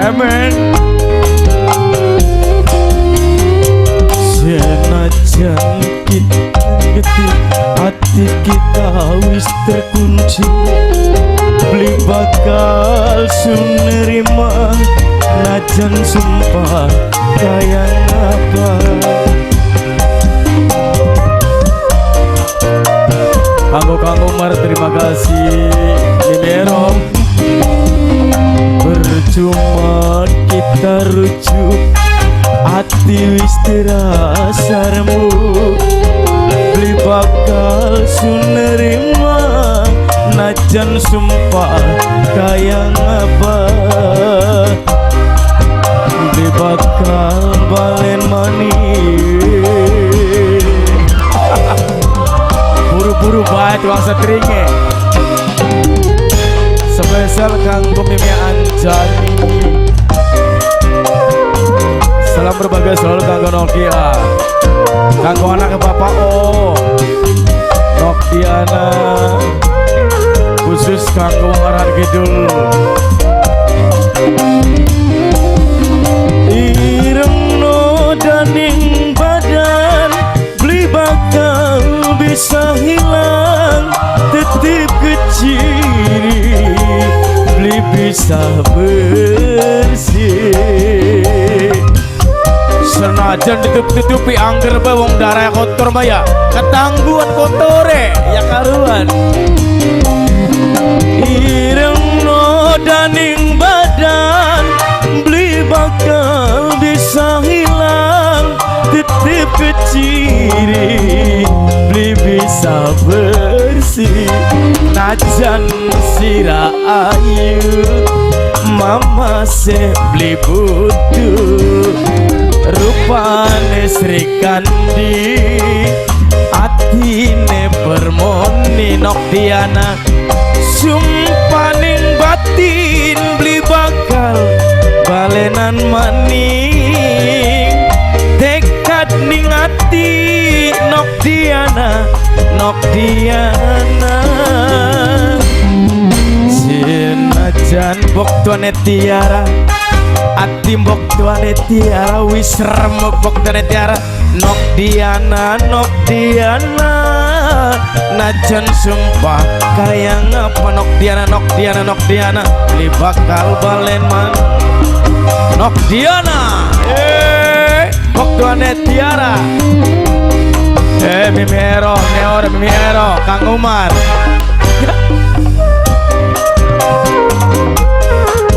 Amen. Senajan kita ngerti hati kita wis terkunci, beli bakal sunerima najan sumpah kayak apa. Kang Umar terima kasih. Nimero percuma kita rujuk, hati wis terasarmu, beli bakal sunerima najan sumpah kayak apa. Beli bakal balen manis, buru-buru baik tuang setringe. Spesial kanggo Mimi Anjani. Salam berbahagia selalu kanggo Nokia, kanggo anak bapak O Noktiana, khusus kanggo Marhan Kidul. Ireng no daning badan, beli bakal bisa hilang, tetip keciri, beli bisa bersih. Senajan ditutup-tutupi angger bawang darah kotor maya, ketangguhan kotore ya karuan. Ireng no daning badan, beli bakal bisa hilang, tetip keciri, beli bisa bersih. Najan sira ayu, mama se beli butuh, rupane Sri Kandi, atine bermoni Noktiana, sumpaning batin beli bakal balenan maning, tekad ning ati Noktiana, Noktiana. Senajan bok tuane tiara, ati mbok tuane tiara, wis remuk bok tuane tiara. Noktiana, Noktiana, najan sumpah kayak ngapa. Noktiana, Noktiana, Noktiana, beli bakal balen man Noktiana. Bok tuane tiara. Mimi Hero, Neor, Mimi Hero, Kang Umar.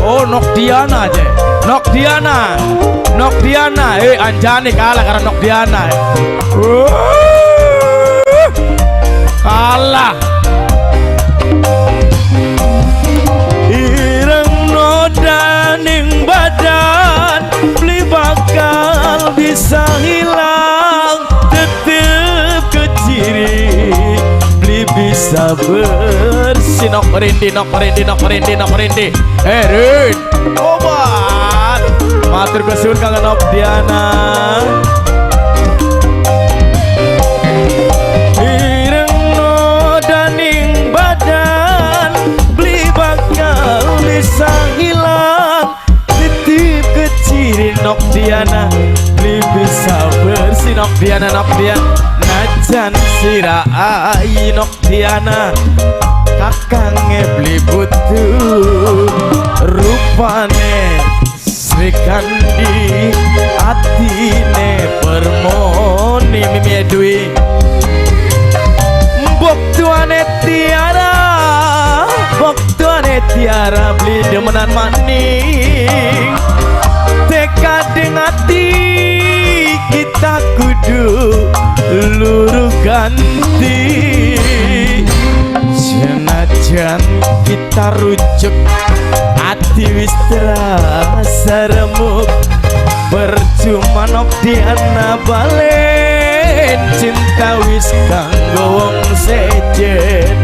Oh Noktiana aja, Noktiana, Noktiana, Anjani kalah karena Noktiana. Kalah. Ireng no daning badan, beli bakal bisa hilang, tetep keciri, beli bisa bersih. Nok merindi, nok merindi, nok merindi, nok merindi. Rin, obat matur kesuwun kanggo Noktiana. Ireng no daning badan, beli bakal bisa hilang, titip keciri Noktiana, beli bisa bersih. Noktiana, Noktiana, najan sira ayu Noktiana, kakange beli butuh, rupane Sri Kandi, atine bermoni Mimi Edwi. Mbok tuane tiara, mbok tuane tiara, beli demenan maning, tekad ati kita kudu luru ganti. Senajan kita rujuk, hati wis terasa remuk, percuma Noktiana balen, cinta wis kanggo wong sejen.